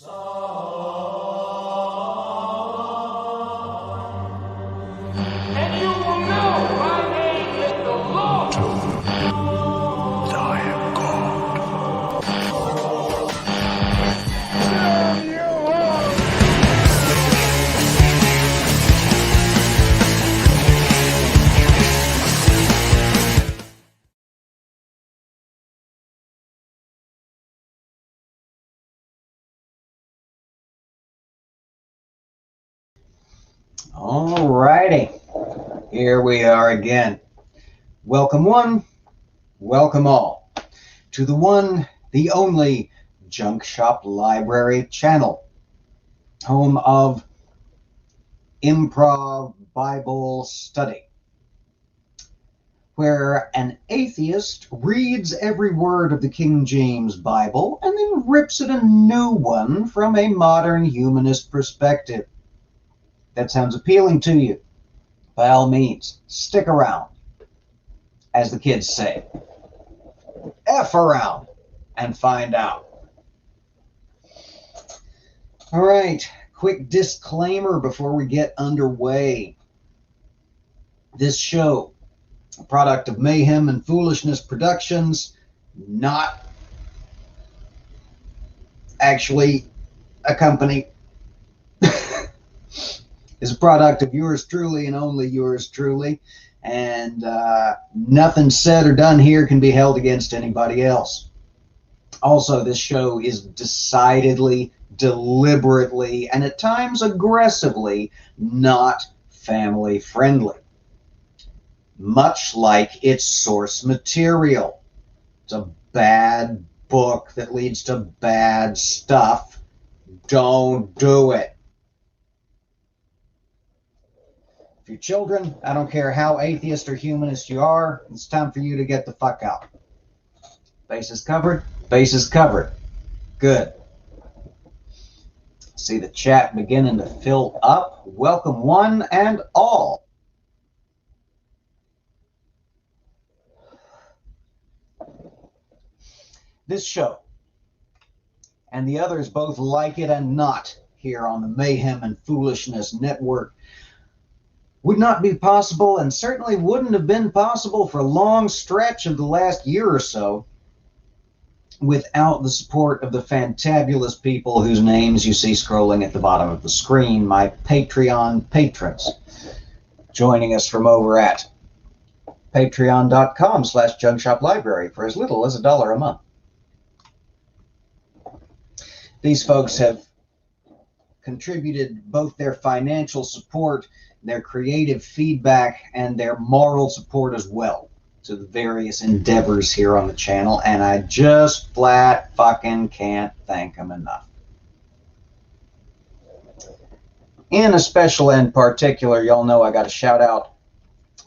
And you will know my name is the Lord. I am God. There you are. All righty, here we are again. Welcome one, welcome all to the one, the only Junk Shop Library channel, home of improv Bible study, where an atheist reads every word of the King James Bible and then rips it a new one from a modern humanist perspective. That sounds appealing to you? By all means, stick around. As the kids say, F around and find out. All right, quick disclaimer before we get underway. This show, a product of Mayhem and Foolishness Productions, not actually a company, is a product of yours truly and only yours truly, and nothing said or done here can be held against anybody else. Also, this show is decidedly, deliberately, and at times aggressively not family friendly, much like its source material. It's a bad book that leads to bad stuff. Don't do it. If you're children, I don't care how atheist or humanist you are, it's time for you to get the fuck out. Bases covered? Bases covered. Good. See the chat beginning to fill up. Welcome one and all. This show, and the others both like it and not here on the Mayhem and Foolishness Network, would not be possible, and certainly wouldn't have been possible for a long stretch of the last year or so, without the support of the fantabulous people whose names you see scrolling at the bottom of the screen, my Patreon patrons, joining us from over at patreon.com/junkshoplibrary for as little as $1 a month. These folks have contributed both their financial support, their creative feedback, and their moral support as well to the various endeavors here on the channel, and I just flat fucking can't thank them enough. In a special and particular, y'all know I got to shout out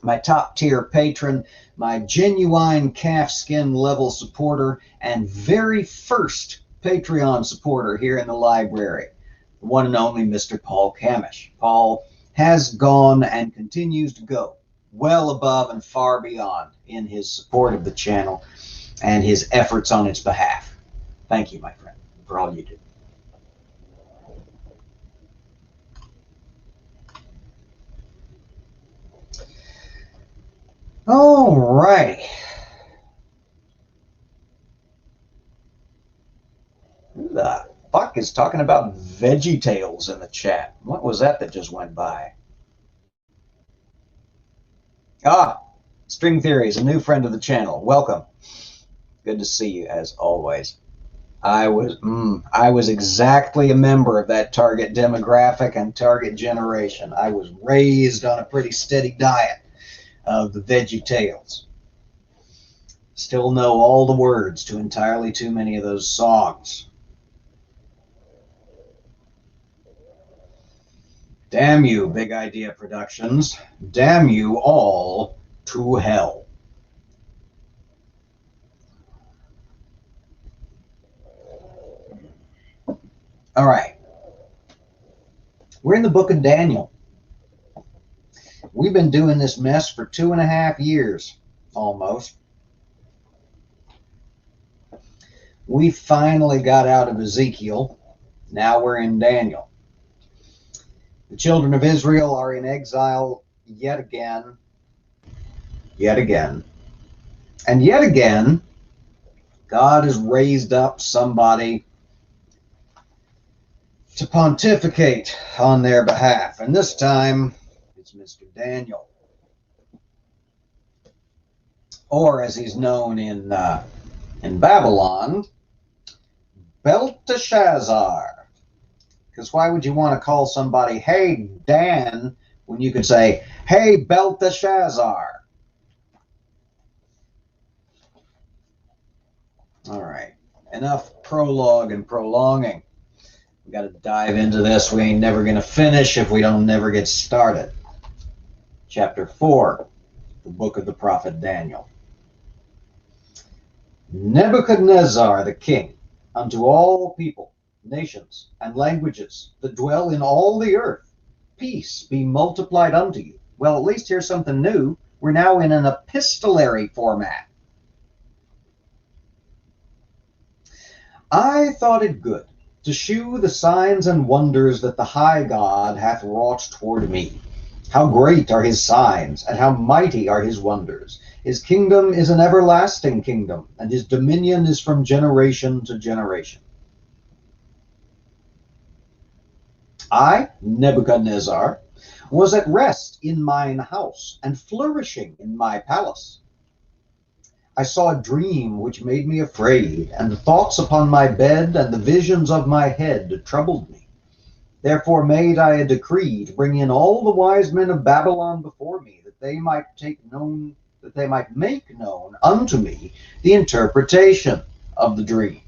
my top tier patron, my genuine calfskin level supporter, and very first Patreon supporter here in the library, the one and only Mr. Paul Camish. Paul has gone and continues to go well above and far beyond in his support of the channel and his efforts on its behalf. Thank you, my friend, for all you do. All right. Who the fuck is talking about VeggieTales in the chat? What was that just went by? Ah, String Theory is a new friend of the channel. Welcome. Good to see you as always. I was exactly a member of that target demographic and target generation. I was raised on a pretty steady diet of the VeggieTales. Still know all the words to entirely too many of those songs. Damn you, Big Idea Productions. Damn you all to hell. All right. We're in the book of Daniel. We've been doing this mess for 2.5 years, almost. We finally got out of Ezekiel, Now we're in Daniel. The children of Israel are in exile yet again, and yet again, God has raised up somebody to pontificate on their behalf, and this time it's Mr. Daniel, or as he's known in Babylon, Belteshazzar. Because why would you want to call somebody, hey, Dan, when you could say, hey, Belteshazzar? All right, enough prologue and prolonging. We got to dive into this. We ain't never going to finish if we don't never get started. Chapter 4, the book of the prophet Daniel. Nebuchadnezzar the king, unto all people, nations, and languages that dwell in all the earth, peace be multiplied unto you. Well, at least here's something new. We're now in an epistolary format. I thought it good to shew the signs and wonders that the high God hath wrought toward me. How great are his signs, and how mighty are his wonders. His kingdom is an everlasting kingdom, and his dominion is from generation to generation. I, Nebuchadnezzar, was at rest in mine house, and flourishing in my palace. I saw a dream which made me afraid, and the thoughts upon my bed and the visions of my head troubled me. Therefore made I a decree to bring in all the wise men of Babylon before me, that they might make known unto me the interpretation of the dream.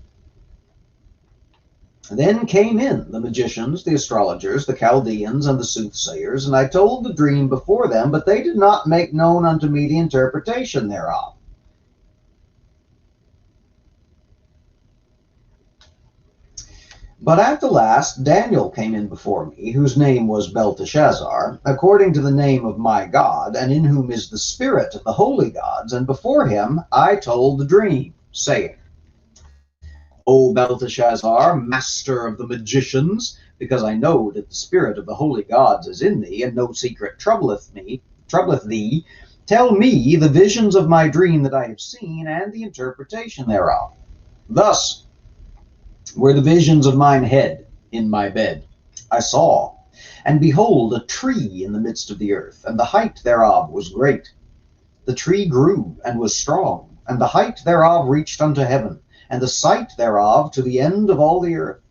Then came in the magicians, the astrologers, the Chaldeans, and the soothsayers, and I told the dream before them, but they did not make known unto me the interpretation thereof. But at the last Daniel came in before me, whose name was Belteshazzar, according to the name of my God, and in whom is the spirit of the holy gods, and before him I told the dream, saying, O Belteshazzar, master of the magicians, because I know that the spirit of the holy gods is in thee, and no secret troubleth thee, tell me the visions of my dream that I have seen, and the interpretation thereof. Thus were the visions of mine head in my bed. I saw, and behold, a tree in the midst of the earth, and the height thereof was great. The tree grew and was strong, and the height thereof reached unto heaven, and the sight thereof to the end of all the earth.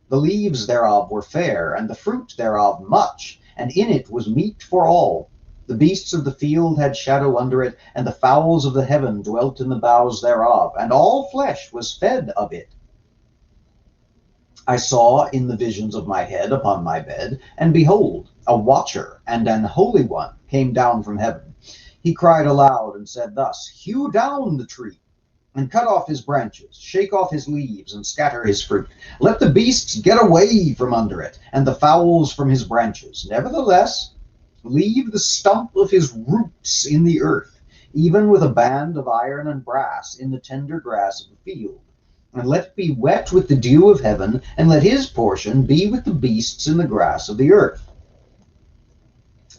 The leaves thereof were fair, and the fruit thereof much, and in it was meat for all. The beasts of the field had shadow under it, and the fowls of the heaven dwelt in the boughs thereof, and all flesh was fed of it. I saw in the visions of my head upon my bed, and behold, a watcher and an holy one came down from heaven. He cried aloud and said thus, Hew down the tree, and cut off his branches, shake off his leaves, and scatter his fruit. Let the beasts get away from under it, and the fowls from his branches. Nevertheless, leave the stump of his roots in the earth, even with a band of iron and brass in the tender grass of the field. And let it be wet with the dew of heaven, and let his portion be with the beasts in the grass of the earth.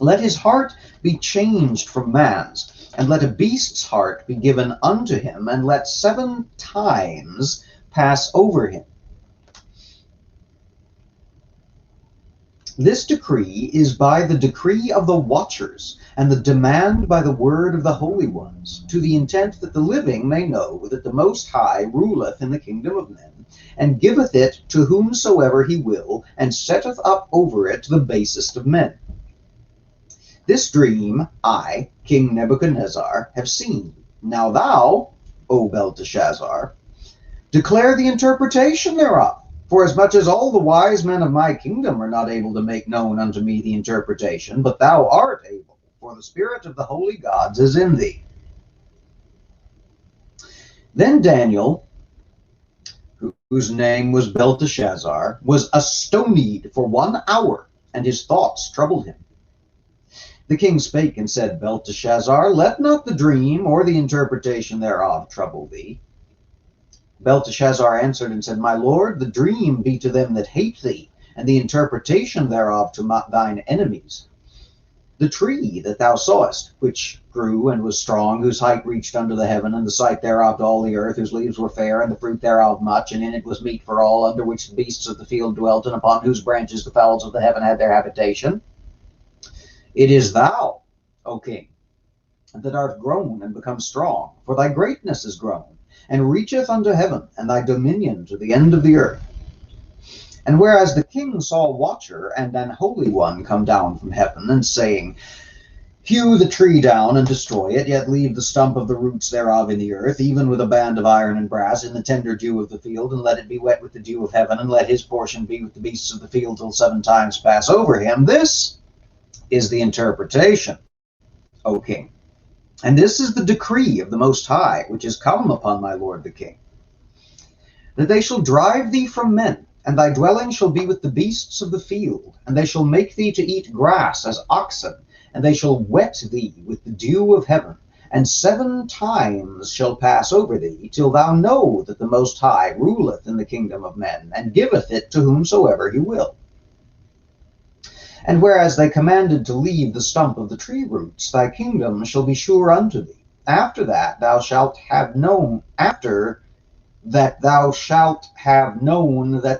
Let his heart be changed from man's, and let a beast's heart be given unto him, and let 7 times pass over him. This decree is by the decree of the watchers, and the demand by the word of the holy ones, to the intent that the living may know that the Most High ruleth in the kingdom of men, and giveth it to whomsoever he will, and setteth up over it the basest of men. This dream I, King Nebuchadnezzar, have seen. Now thou, O Belteshazzar, declare the interpretation thereof. For as much as all the wise men of my kingdom are not able to make known unto me the interpretation, but thou art able, for the spirit of the holy gods is in thee. Then Daniel, whose name was Belteshazzar, was astonied for 1 hour, and his thoughts troubled him. The king spake and said, Belteshazzar, let not the dream or the interpretation thereof trouble thee. Belteshazzar answered and said, My lord, the dream be to them that hate thee, and the interpretation thereof to thine enemies. The tree that thou sawest, which grew and was strong, whose height reached unto the heaven, and the sight thereof to all the earth, whose leaves were fair, and the fruit thereof much, and in it was meat for all, under which the beasts of the field dwelt, and upon whose branches the fowls of the heaven had their habitation. It is thou, O king, that art grown and become strong, for thy greatness is grown, and reacheth unto heaven, and thy dominion to the end of the earth. And whereas the king saw a watcher and an holy one come down from heaven, and saying, Hew the tree down and destroy it, yet leave the stump of the roots thereof in the earth, even with a band of iron and brass, in the tender dew of the field, and let it be wet with the dew of heaven, and let his portion be with the beasts of the field till 7 times pass over him. This is the interpretation, O king. And this is the decree of the Most High, which is come upon my lord the king, that they shall drive thee from men, and thy dwelling shall be with the beasts of the field, and they shall make thee to eat grass as oxen, and they shall wet thee with the dew of heaven, and 7 times shall pass over thee, till thou know that the Most High ruleth in the kingdom of men, and giveth it to whomsoever he will. And whereas they commanded to leave the stump of the tree roots, thy kingdom shall be sure unto thee. After that thou shalt have known, that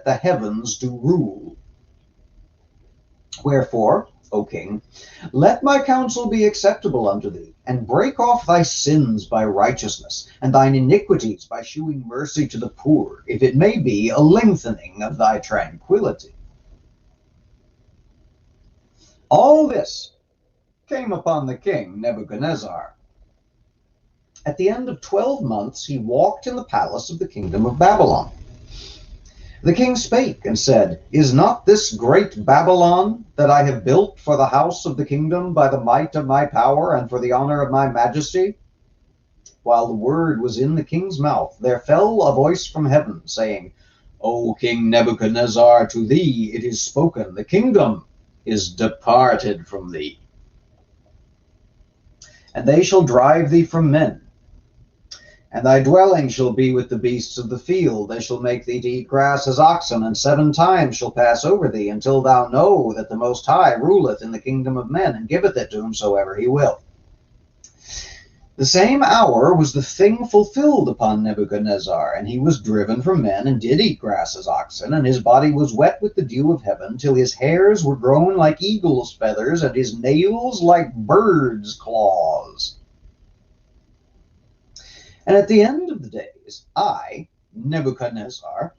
the heavens do rule. Wherefore, O king, let my counsel be acceptable unto thee, and break off thy sins by righteousness, and thine iniquities by shewing mercy to the poor, if it may be a lengthening of thy tranquility. All this came upon the king Nebuchadnezzar. At the end of 12 months he walked in the palace of the kingdom of Babylon. The king spake and said, Is not this great Babylon that I have built for the house of the kingdom by the might of my power and for the honor of my majesty? While the word was in the king's mouth, there fell a voice from heaven, saying, O King Nebuchadnezzar, to thee it is spoken, the kingdom is departed from thee. And they shall drive thee from men, and thy dwelling shall be with the beasts of the field. They shall make thee to eat grass as oxen, and 7 times shall pass over thee, until thou know that the Most High ruleth in the kingdom of men, and giveth it to whomsoever he will. The same hour was the thing fulfilled upon Nebuchadnezzar, and he was driven from men, and did eat grass as oxen, and his body was wet with the dew of heaven, till his hairs were grown like eagle's feathers, and his nails like birds' claws. And at the end of the days, I, Nebuchadnezzar,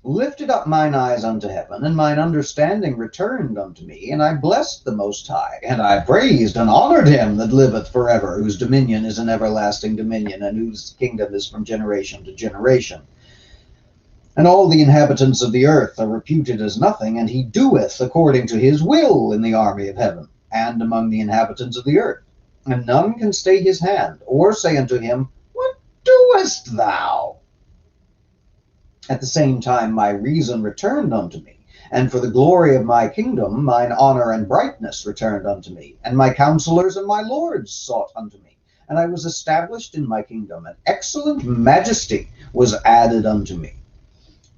lifted up mine eyes unto heaven, and mine understanding returned unto me, and I blessed the Most High, and I praised and honored him that liveth forever, whose dominion is an everlasting dominion, and whose kingdom is from generation to generation. And all the inhabitants of the earth are reputed as nothing, and he doeth according to his will in the army of heaven, and among the inhabitants of the earth. And none can stay his hand, or say unto him, What doest thou? At the same time my reason returned unto me, and for the glory of my kingdom mine honor and brightness returned unto me, and my counselors and my lords sought unto me, and I was established in my kingdom, and excellent majesty was added unto me.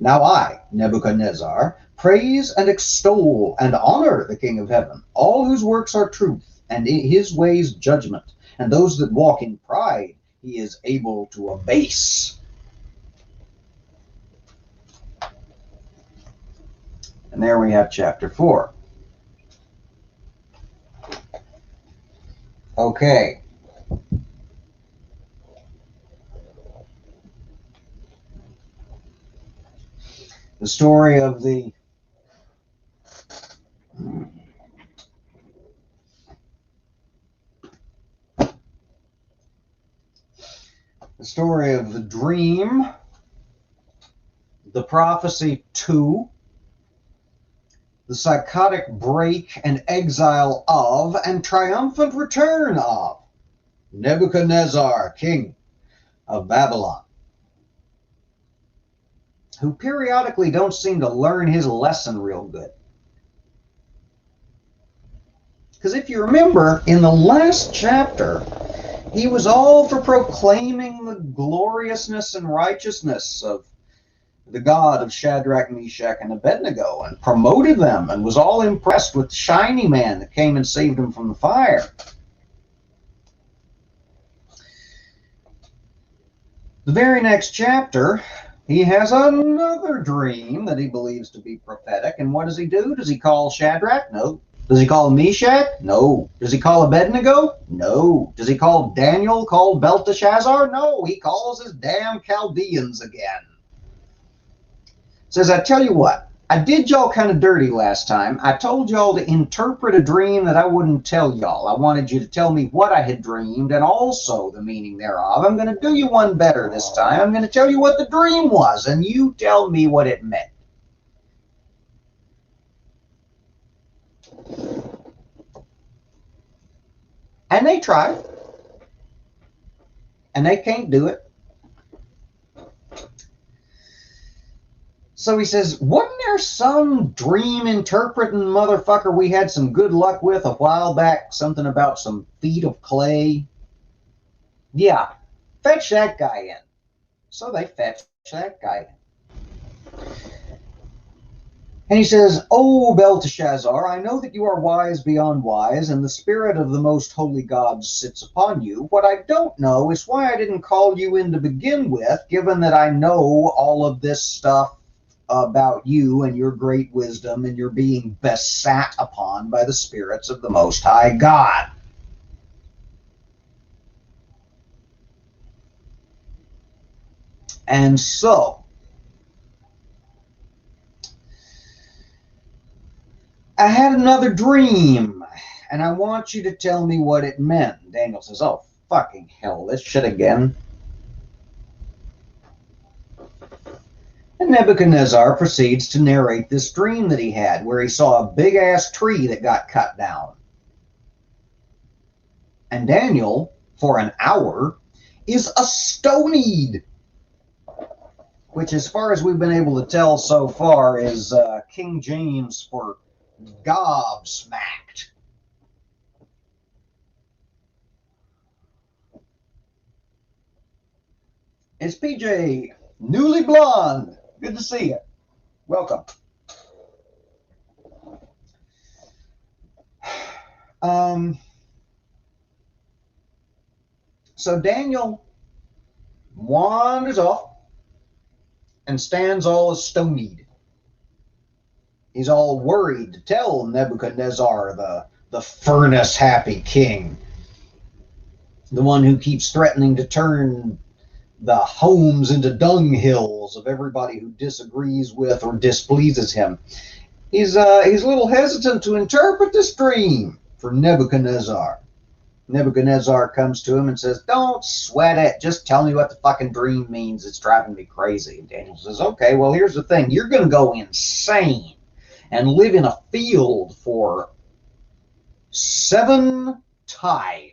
Now I, Nebuchadnezzar, praise and extol and honor the King of heaven, all whose works are truth, and in his ways judgment, and those that walk in pride he is able to abase. And there we have chapter 4. Okay. The story of the dream, the prophecy 2, the psychotic break and exile of, and triumphant return of Nebuchadnezzar, king of Babylon, who periodically don't seem to learn his lesson real good. Because if you remember, in the last chapter, He was all for proclaiming the gloriousness and righteousness of the God of Shadrach, Meshach, and Abednego, and promoted them, and was all impressed with the shiny man that came and saved him from the fire. The very next chapter, he has another dream that he believes to be prophetic. And what does he do? Does he call Shadrach? No. Does he call Meshach? No. Does he call Abednego? No. Does he call Daniel, called Belteshazzar? No. He calls his damn Chaldeans again. Says, I tell you what, I did y'all kind of dirty last time. I told y'all to interpret a dream that I wouldn't tell y'all. I wanted you to tell me what I had dreamed and also the meaning thereof. I'm going to do you one better this time. I'm going to tell you what the dream was, and you tell me what it meant. And they try. And they can't do it. So he says, wasn't there some dream interpreting motherfucker we had some good luck with a while back? Something about some feet of clay? Yeah, fetch that guy in. So they fetch that guy in. And he says, Oh, Belteshazzar, I know that you are wise beyond wise, and the spirit of the most holy gods sits upon you. What I don't know is why I didn't call you in to begin with, given that I know all of this stuff about you and your great wisdom, and you're being besat upon by the spirits of the Most High God. And so, I had another dream, and I want you to tell me what it meant. Daniel says, oh, fucking hell, this shit again. And Nebuchadnezzar proceeds to narrate this dream that he had, where he saw a big-ass tree that got cut down. And Daniel, for an hour, is astonied, which, as far as we've been able to tell so far, is King James for gobsmacked. It's PJ, newly blonde. Good to see you. Welcome. So Daniel wanders off and stands all astonied. He's all worried to tell Nebuchadnezzar, the furnace-happy king, the one who keeps threatening to turn the homes into dunghills of everybody who disagrees with or displeases him. He's a little hesitant to interpret this dream for Nebuchadnezzar. Nebuchadnezzar comes to him and says, don't sweat it. Just tell me what the fucking dream means. It's driving me crazy. And Daniel says, okay, well, here's the thing. You're going to go insane and live in a field for 7 times.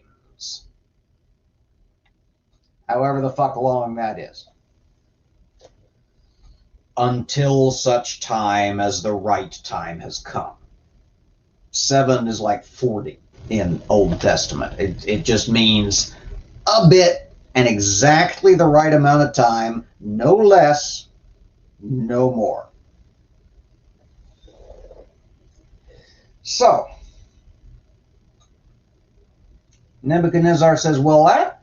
However the fuck long that is. Until such time as the right time has come. 7 is like 40 in Old Testament. It just means a bit and exactly the right amount of time, no less, no more. So, Nebuchadnezzar says, well, that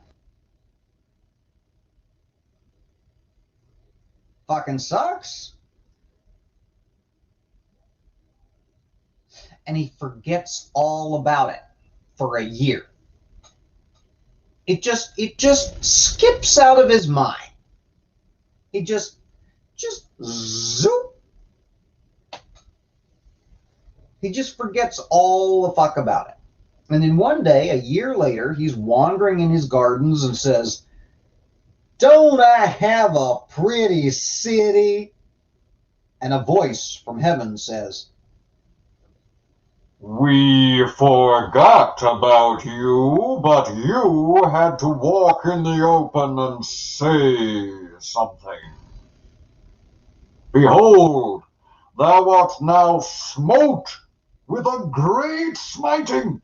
fucking sucks. And he forgets all about it for a year. It just skips out of his mind. He just zoop. He just forgets all the fuck about it. And then one day, a year later, he's wandering in his gardens and says, don't I have a pretty city? And a voice from heaven says, We forgot about you, but you had to walk in the open and say something. Behold, thou art now smote with a great smiting.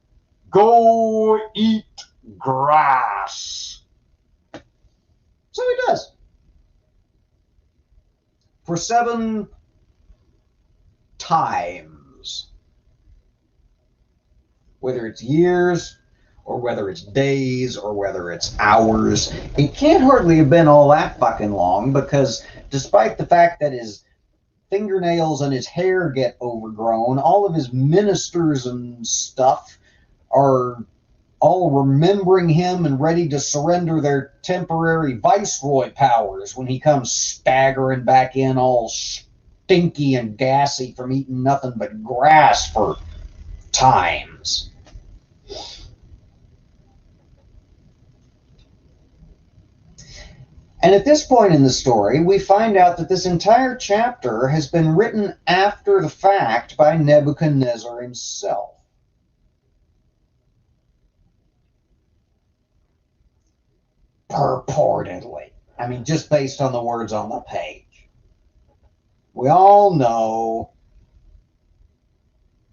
Go eat grass. So he does. For 7 times. Whether it's years, or whether it's days, or whether it's hours. It can't hardly have been all that fucking long, because despite the fact that his fingernails and his hair get overgrown, all of his ministers and stuff are all remembering him and ready to surrender their temporary viceroy powers when he comes staggering back in all stinky and gassy from eating nothing but grass for times. And at this point in the story, we find out that this entire chapter has been written after the fact by Nebuchadnezzar himself. Purportedly. I mean, just based on the words on the page. We all know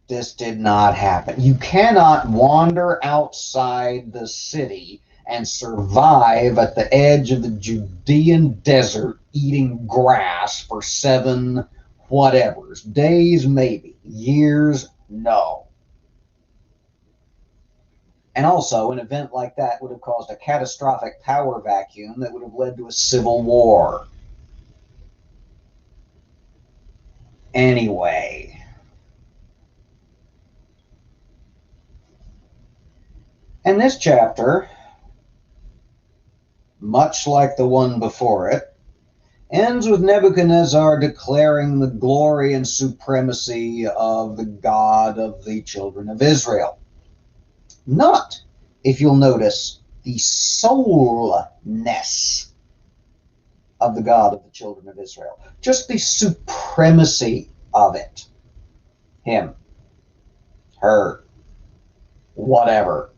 this did not happen. You cannot wander outside the city and survive at the edge of the Judean desert eating grass for 7 whatevers. Days, maybe. Years, no. And also, an event like that would have caused a catastrophic power vacuum that would have led to a civil war. Anyway. And this chapter, much like the one before it, ends with Nebuchadnezzar declaring the glory and supremacy of the God of the children of Israel. Not, if you'll notice, the soulness of the God of the children of Israel. Just the supremacy of it. Him. Her. Whatever.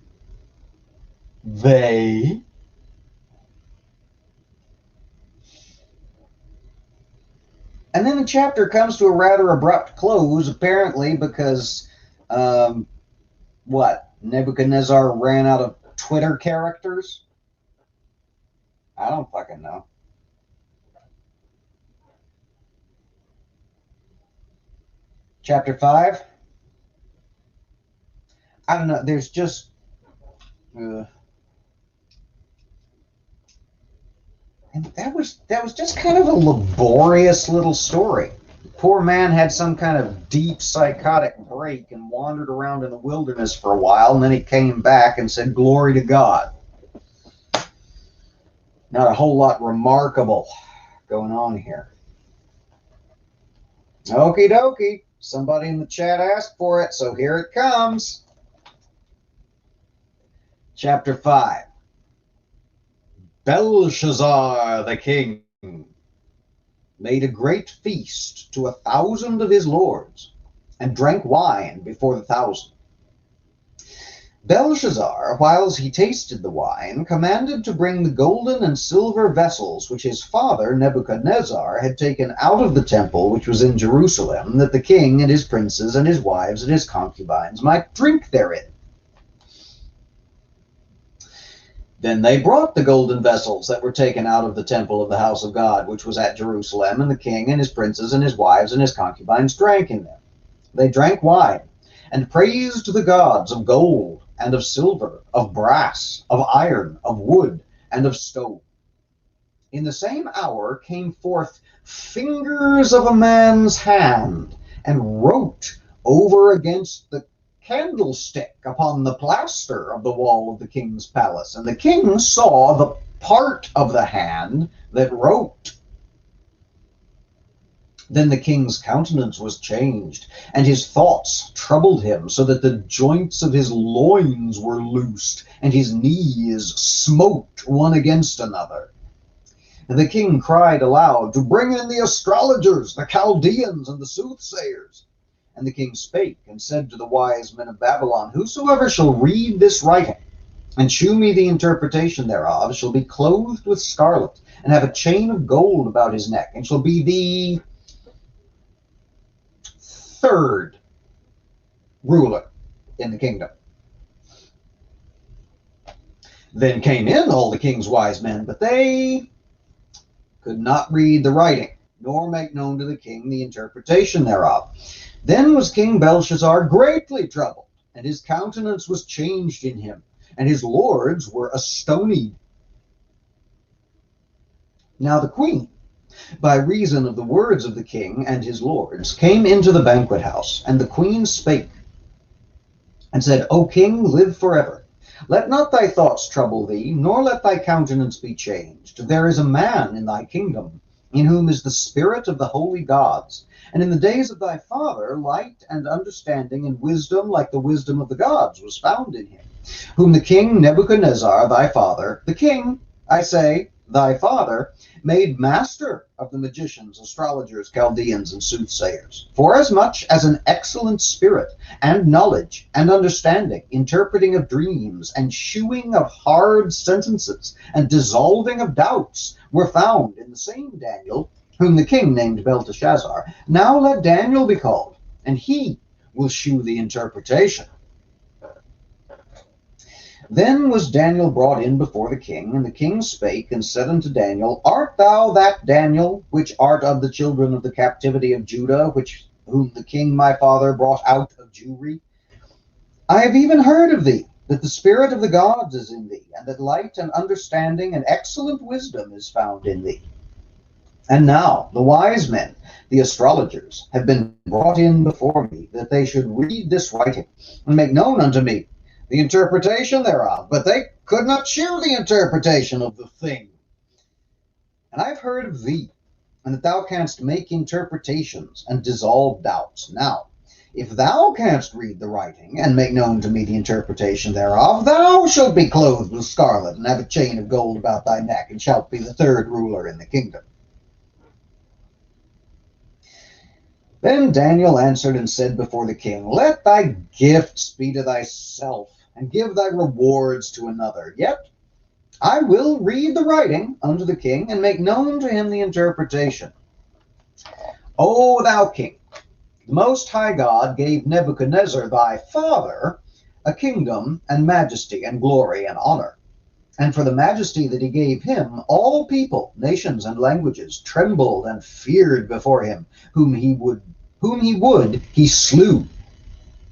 They. And then the chapter comes to a rather abrupt close, apparently because, Nebuchadnezzar ran out of Twitter characters? I don't fucking know. Chapter 5? I don't know, there's just... and that was just kind of a laborious little story. The poor man had some kind of deep psychotic break and wandered around in the wilderness for a while, and then he came back and said, "Glory to God." Not a whole lot remarkable going on here. Okie dokie. Somebody in the chat asked for it, so here it comes. Chapter 5. Belshazzar the king made a great feast to 1,000 of his lords, and drank wine before the 1,000. Belshazzar, whiles he tasted the wine, commanded to bring the golden and silver vessels which his father Nebuchadnezzar had taken out of the temple which was in Jerusalem, that the king and his princes and his wives and his concubines might drink therein. Then they brought the golden vessels that were taken out of the temple of the house of God, which was at Jerusalem, and the king and his princes and his wives and his concubines drank in them. They drank wine, and praised the gods of gold, and of silver, of brass, of iron, of wood, and of stone. In the same hour came forth fingers of a man's hand, and wrote over against the candlestick upon the plaster of the wall of the king's palace. And the king saw the part of the hand that wrote. Then the king's countenance was changed, and his thoughts troubled him, so that the joints of his loins were loosed, and his knees smote one against another. And the king cried aloud to bring in the astrologers, the Chaldeans, and the soothsayers. And the king spake and said to the wise men of Babylon, "Whosoever shall read this writing, and shew me the interpretation thereof, shall be clothed with scarlet, and have a chain of gold about his neck, and shall be the 3rd ruler in the kingdom." Then came in all the king's wise men, but they could not read the writing, nor make known to the king the interpretation thereof. Then was King Belshazzar greatly troubled, and his countenance was changed in him, and his lords were astonied. Now the queen, by reason of the words of the king and his lords, came into the banquet house, and the queen spake, and said, O king, live forever. Let not thy thoughts trouble thee, nor let thy countenance be changed. There is a man in thy kingdom, in whom is the spirit of the holy gods. And in the days of thy father, light and understanding and wisdom like the wisdom of the gods was found in him, whom the king Nebuchadnezzar, thy father, the king, I say, thy father, made master of the magicians, astrologers, Chaldeans, and soothsayers, forasmuch as an excellent spirit, and knowledge, and understanding, interpreting of dreams, and shewing of hard sentences, and dissolving of doubts, were found in the same Daniel, whom the king named Belteshazzar. Now let Daniel be called, and he will shew the interpretation. Then was Daniel brought in before the king, and the king spake and said unto Daniel, Art thou that Daniel, which art of the children of the captivity of Judah, whom the king my father brought out of Jewry? I have even heard of thee, that the spirit of the gods is in thee, and that light and understanding and excellent wisdom is found in thee. And now the wise men, the astrologers, have been brought in before me, that they should read this writing, and make known unto me the interpretation thereof, but they could not shew the interpretation of the thing. And I've heard of thee, and that thou canst make interpretations and dissolve doubts. Now, if thou canst read the writing, and make known to me the interpretation thereof, thou shalt be clothed with scarlet, and have a chain of gold about thy neck, and shalt be the third ruler in the kingdom. Then Daniel answered and said before the king, Let thy gifts be to thyself, and give thy rewards to another. Yet I will read the writing unto the king, and make known to him the interpretation. O thou king, the Most High God gave Nebuchadnezzar thy father a kingdom and majesty and glory and honor. And for the majesty that he gave him, all people, nations, and languages trembled and feared before him. Whom he would, he slew,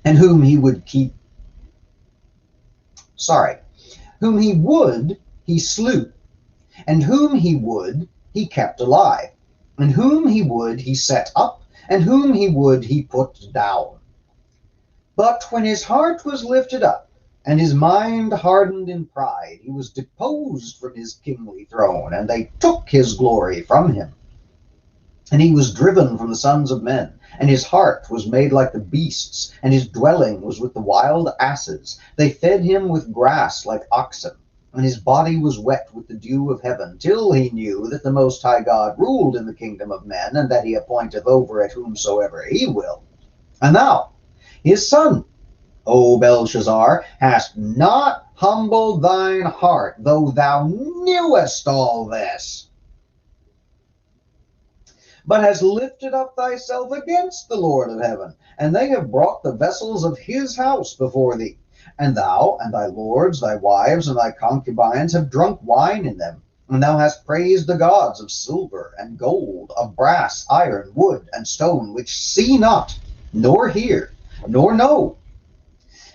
and whom he would, he slew, and whom he would, he kept alive, and whom he would, he set up, and whom he would, he put down. But when his heart was lifted up, and his mind hardened in pride, he was deposed from his kingly throne, and they took his glory from him. And he was driven from the sons of men, and his heart was made like the beasts, and his dwelling was with the wild asses. They fed him with grass like oxen, and his body was wet with the dew of heaven, till he knew that the Most High God ruled in the kingdom of men, and that he appointeth over it whomsoever he will. And thou, his son, O Belshazzar, hast not humbled thine heart, though thou knewest all this, but hast lifted up thyself against the Lord of heaven, and they have brought the vessels of his house before thee. And thou, and thy lords, thy wives, and thy concubines have drunk wine in them. And thou hast praised the gods of silver and gold, of brass, iron, wood, and stone, which see not, nor hear, nor know.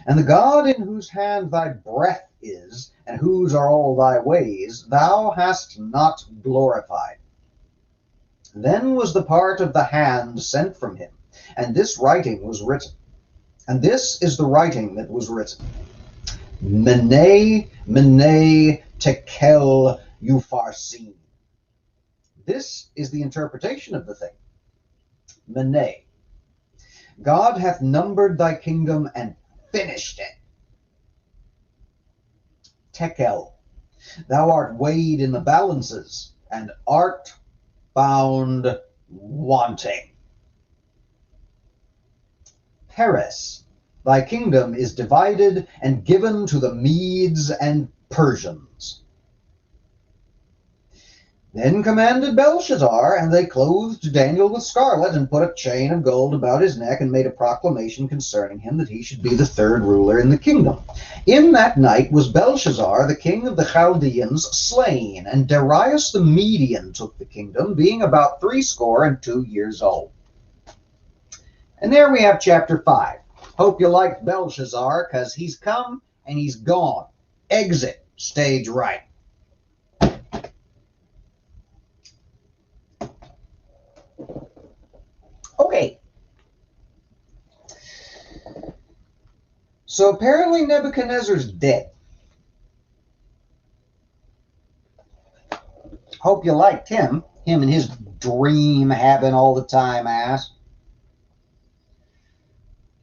And the God in whose hand thy breath is, and whose are all thy ways, thou hast not glorified. Then was the part of the hand sent from him, and this writing was written. And this is the writing that was written. Mene, Mene, Tekel, Upharsin. This is the interpretation of the thing. Mene. God hath numbered thy kingdom and finished it. Tekel. Thou art weighed in the balances, and art found wanting. Peres, thy kingdom is divided and given to the Medes and Persians. Then commanded Belshazzar, and they clothed Daniel with scarlet, and put a chain of gold about his neck, and made a proclamation concerning him that he should be the third ruler in the kingdom. In that night was Belshazzar, the king of the Chaldeans, slain, and Darius the Median took the kingdom, being about 62 years old. And there we have chapter 5. Hope you liked Belshazzar, because he's come and he's gone. Exit stage right. Okay. So apparently Nebuchadnezzar's dead. Hope you liked him. Him and his dream having all the time ass.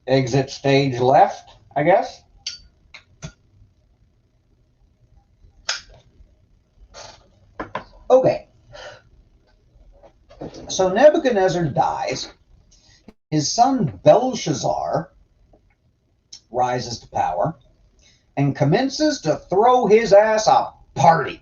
Exit stage left, I guess. Okay. So Nebuchadnezzar dies. His son Belshazzar rises to power and commences to throw his ass a party.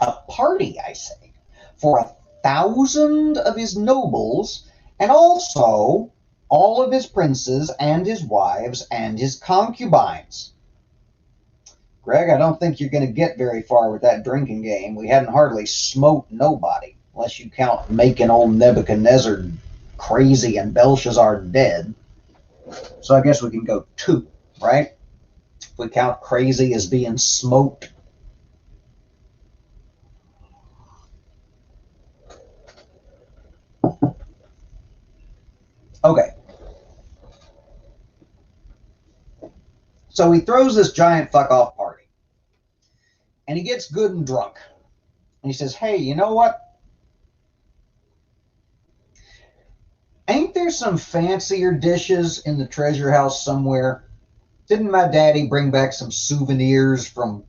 A party, I say, for 1,000 of his nobles, and also all of his princes and his wives and his concubines. Greg, I don't think you're going to get very far with that drinking game. We hadn't hardly smoked nobody, unless you count making old Nebuchadnezzar crazy and Belshazzar dead. So I guess we can go 2, right? If we count crazy as being smoked. Okay. So he throws this giant fuck-off party. And he gets good and drunk. And he says, hey, you know what? Ain't there some fancier dishes in the treasure house somewhere? Didn't my daddy bring back some souvenirs from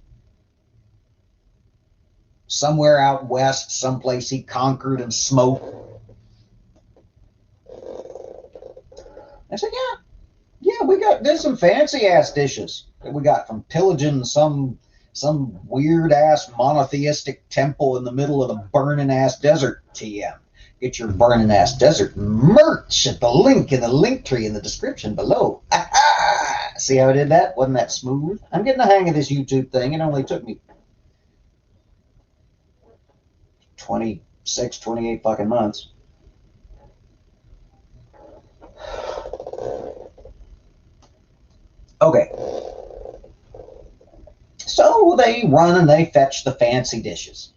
somewhere out west, someplace he conquered and smoked? I said, yeah, there's some fancy ass dishes that we got from pillaging some weird ass monotheistic temple in the middle of the burning ass desert. TM. Get your burning ass desert merch at the link in the LinkTree in the description below. Aha! See how I did that? Wasn't that smooth? I'm getting the hang of this YouTube thing. It only took me 26, 28 fucking months. Okay. So they run and they fetch the fancy dishes.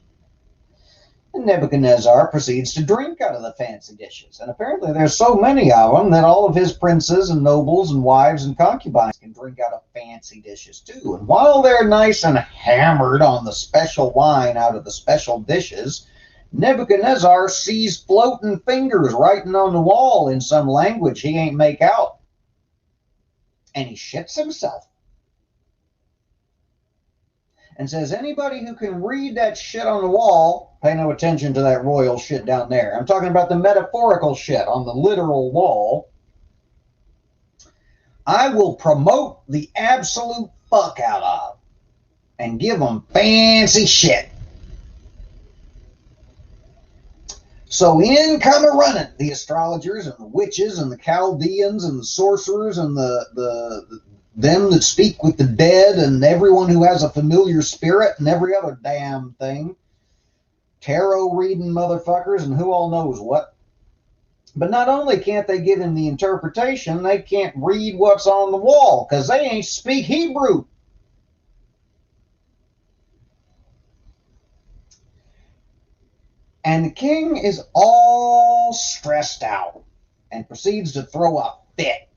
And Nebuchadnezzar proceeds to drink out of the fancy dishes. And apparently there's so many of them that all of his princes and nobles and wives and concubines can drink out of fancy dishes too. And while they're nice and hammered on the special wine out of the special dishes, Nebuchadnezzar sees floating fingers writing on the wall in some language he ain't make out. And he shits himself. And says, anybody who can read that shit on the wall, pay no attention to that royal shit down there. I'm talking about the metaphorical shit on the literal wall. I will promote the absolute fuck out of and give them fancy shit. So in come running the astrologers and the witches and the Chaldeans and the sorcerers and them that speak with the dead and everyone who has a familiar spirit and every other damn thing. Tarot reading motherfuckers and who all knows what. But not only can't they give him the interpretation, they can't read what's on the wall because they ain't speak Hebrew. And the king is all stressed out and proceeds to throw a fit.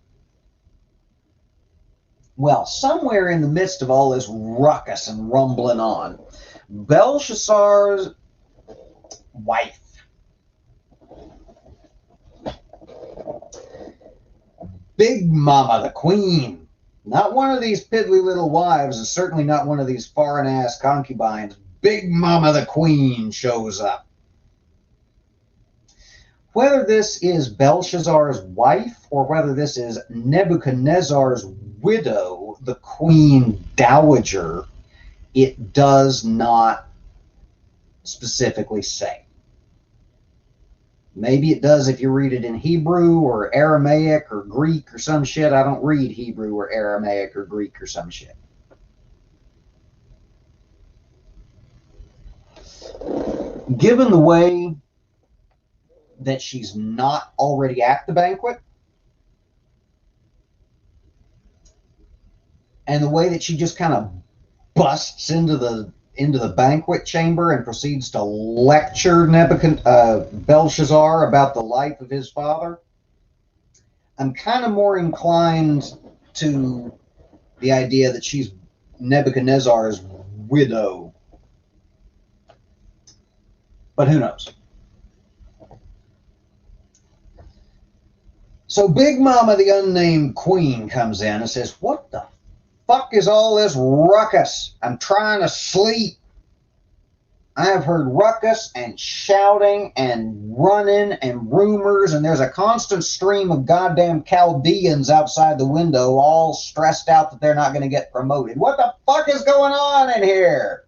Well, somewhere in the midst of all this ruckus and rumbling on, Belshazzar's wife, Big Mama the Queen, not one of these piddly little wives, and certainly not one of these foreign-ass concubines, Big Mama the Queen shows up. Whether this is Belshazzar's wife or whether this is Nebuchadnezzar's widow, the Queen Dowager, it does not specifically say. Maybe it does if you read it in Hebrew or Aramaic or Greek or some shit. I don't read Hebrew or Aramaic or Greek or some shit. Given the way that she's not already at the banquet, and the way that she just kind of busts into the banquet chamber and proceeds to lecture Belshazzar about the life of his father, I'm kind of more inclined to the idea that she's Nebuchadnezzar's widow. But who knows? So Big Mama, the unnamed queen, comes in and says, "What the fuck is all this ruckus? I'm trying to sleep. I have heard ruckus and shouting and running and rumors, and there's a constant stream of goddamn Chaldeans outside the window, all stressed out that they're not going to get promoted. What the fuck is going on in here?"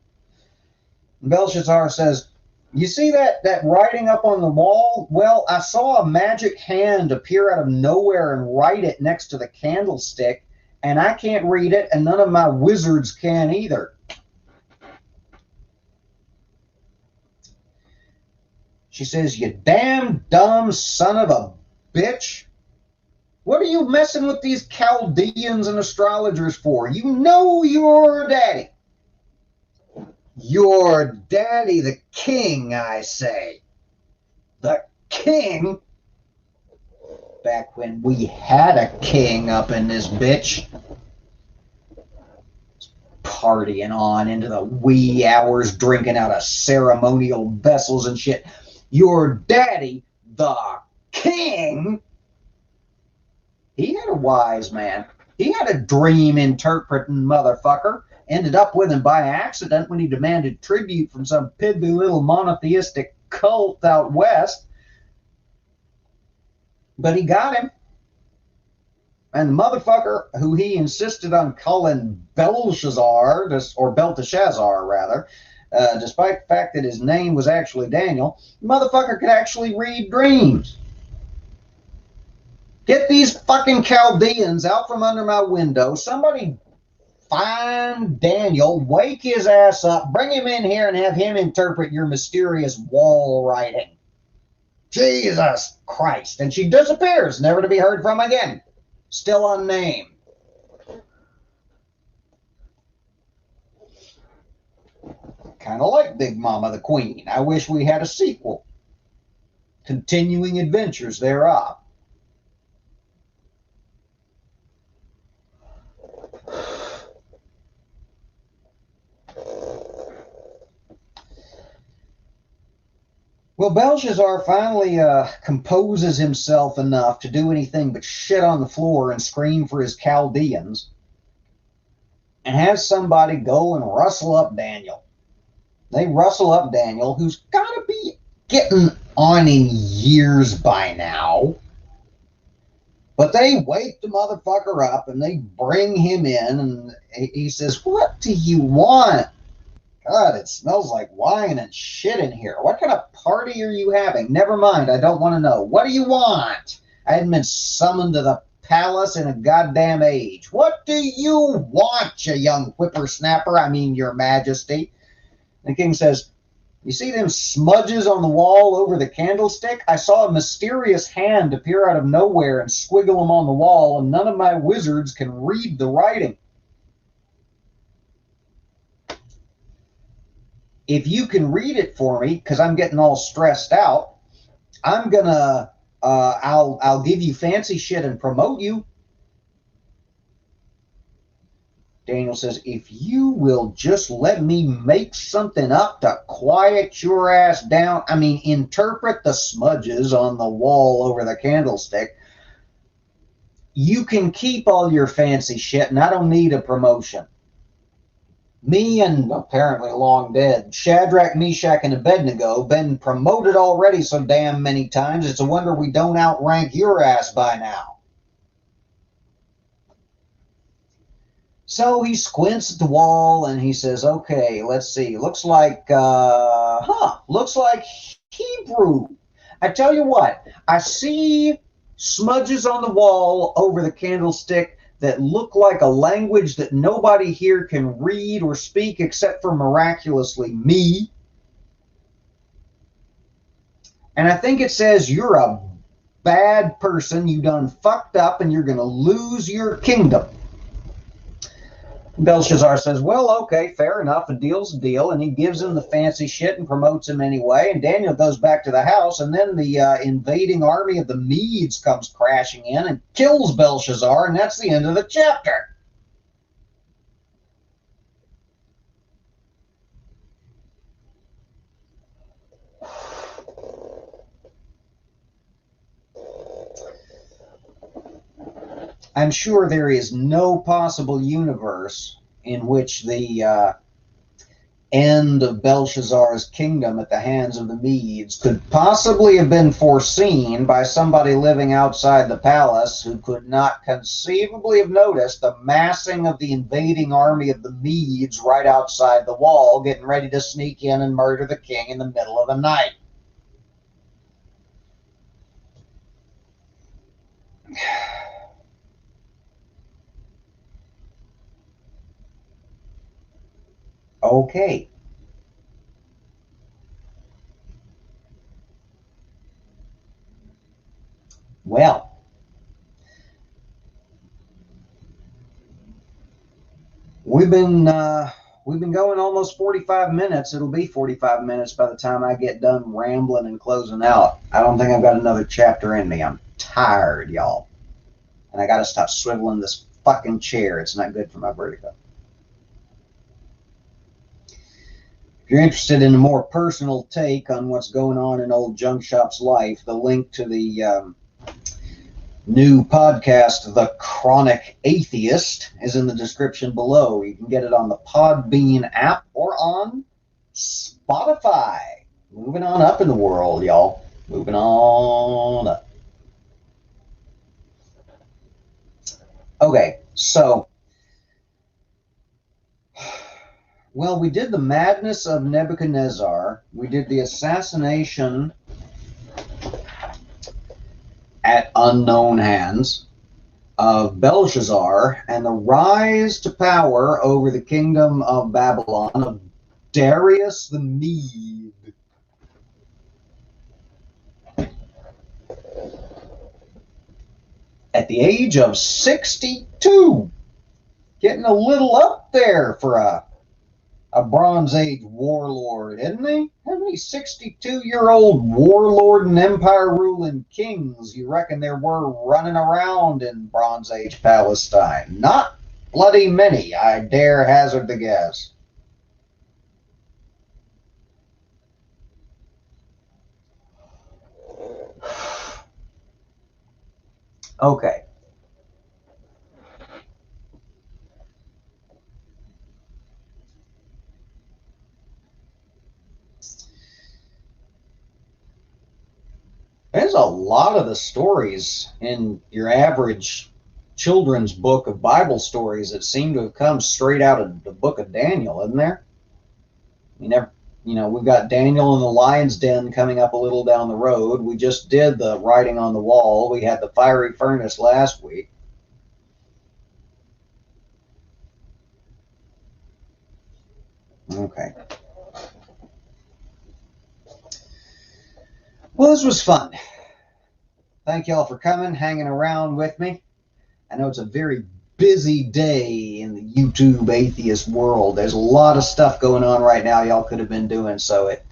And Belshazzar says, "You see that writing up on the wall? Well, I saw a magic hand appear out of nowhere and write it next to the candlestick, and I can't read it, and none of my wizards can either." She says, "You damn dumb son of a bitch. What are you messing with these Chaldeans and astrologers for? You know your daddy. Your daddy, the king, I say. The king? Back when we had a king up in this bitch. Partying on into the wee hours, drinking out of ceremonial vessels and shit. Your daddy, the king? He had a wise man. He had a dream-interpreting motherfucker. Ended up with him by accident when he demanded tribute from some piddly little monotheistic cult out west. But he got him. And the motherfucker who he insisted on calling Belshazzar, or Belteshazzar rather, despite the fact that his name was actually Daniel, the motherfucker could actually read dreams. Get these fucking Chaldeans out from under my window. Somebody find Daniel, wake his ass up, bring him in here and have him interpret your mysterious wall writing. Jesus Christ. And she disappears, never to be heard from again. Still unnamed. Kind of like Big Mama the Queen. I wish we had a sequel. Continuing adventures thereof. Well, Belshazzar finally composes himself enough to do anything but shit on the floor and scream for his Chaldeans, and has somebody go and rustle up Daniel. They rustle up Daniel, who's got to be getting on in years by now. But they wake the motherfucker up and they bring him in, and he says, "What do you want? God, it smells like wine and shit in here. What kind of party are you having? Never mind, I don't want to know. What do you want? I hadn't been summoned to the palace in a goddamn age. What do you want, you young whippersnapper? I mean, your majesty." The king says, "You see them smudges on the wall over the candlestick? I saw a mysterious hand appear out of nowhere and squiggle them on the wall, and none of my wizards can read the writing. If you can read it for me, because I'm getting all stressed out, I'm gonna, I'll give you fancy shit and promote you." Daniel says, "If you will just let me make something up to quiet your ass down, I mean, interpret the smudges on the wall over the candlestick, you can keep all your fancy shit, and I don't need a promotion. Me and, apparently long dead, Shadrach, Meshach, and Abednego been promoted already so damn many times, it's a wonder we don't outrank your ass by now. So he squints at the wall and he says, okay, let's see. Looks like Hebrew. I tell you what, I see smudges on the wall over the candlestick that look like a language that nobody here can read or speak except for miraculously me. And I think it says you're a bad person, you done fucked up, and you're going to lose your kingdom. Belshazzar says, well, okay, fair enough, a deal's a deal, and he gives him the fancy shit and promotes him anyway, and Daniel goes back to the house, and then the invading army of the Medes comes crashing in and kills Belshazzar, and that's the end of the chapter. I'm sure there is no possible universe in which the end of Belshazzar's kingdom at the hands of the Medes could possibly have been foreseen by somebody living outside the palace who could not conceivably have noticed the massing of the invading army of the Medes right outside the wall, getting ready to sneak in and murder the king in the middle of the night. Okay. Well, we've been going almost 45 minutes. It'll be 45 minutes by the time I get done rambling and closing out. I don't think I've got another chapter in me. I'm tired, y'all. And I got to stop swiveling this fucking chair. It's not good for my vertigo. If you're interested in a more personal take on what's going on in Old Junkshop's life, the link to the new podcast, The Chronic Atheist, is in the description below. You can get it on the Podbean app or on Spotify. Moving on up in the world, y'all. Moving on up. Okay, so, well, we did the madness of Nebuchadnezzar. We did the assassination at unknown hands of Belshazzar and the rise to power over the kingdom of Babylon of Darius the Mede. At the age of 62, getting a little up there for a Bronze Age warlord, isn't he? How many 62-year-old warlord and empire-ruling kings you reckon there were running around in Bronze Age Palestine? Not bloody many, I dare hazard the guess. Okay. There's a lot of the stories in your average children's book of Bible stories that seem to have come straight out of the book of Daniel, isn't there? We've got Daniel in the lion's den coming up a little down the road. We just did the writing on the wall. We had the fiery furnace last week. Okay. Well, this was fun. Thank y'all for coming, hanging around with me. I know it's a very busy day in the YouTube atheist world. There's a lot of stuff going on right now y'all could have been doing, so it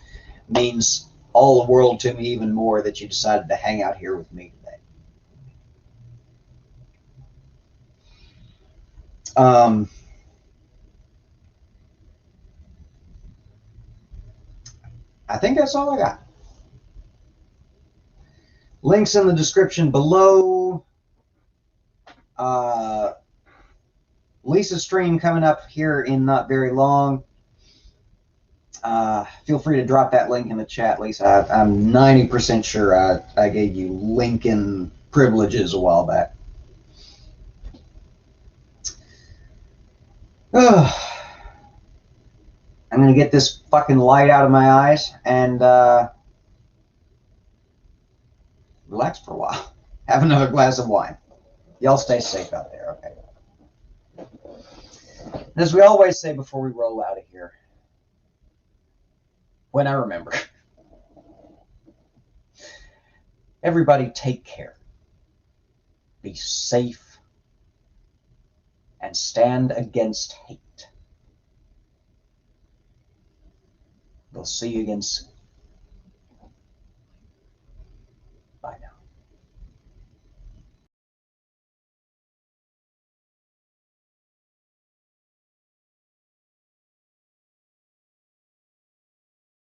means all the world to me even more that you decided to hang out here with me today. I think that's all I got. Links in the description below. Lisa's stream coming up here in not very long. Feel free to drop that link in the chat, Lisa. I'm 90% sure I gave you Lincoln privileges a while back. I'm going to get this fucking light out of my eyes and relax for a while. Have another glass of wine. Y'all stay safe out there, okay? And as we always say before we roll out of here, when I remember, everybody take care. Be safe and stand against hate. We'll see you again soon.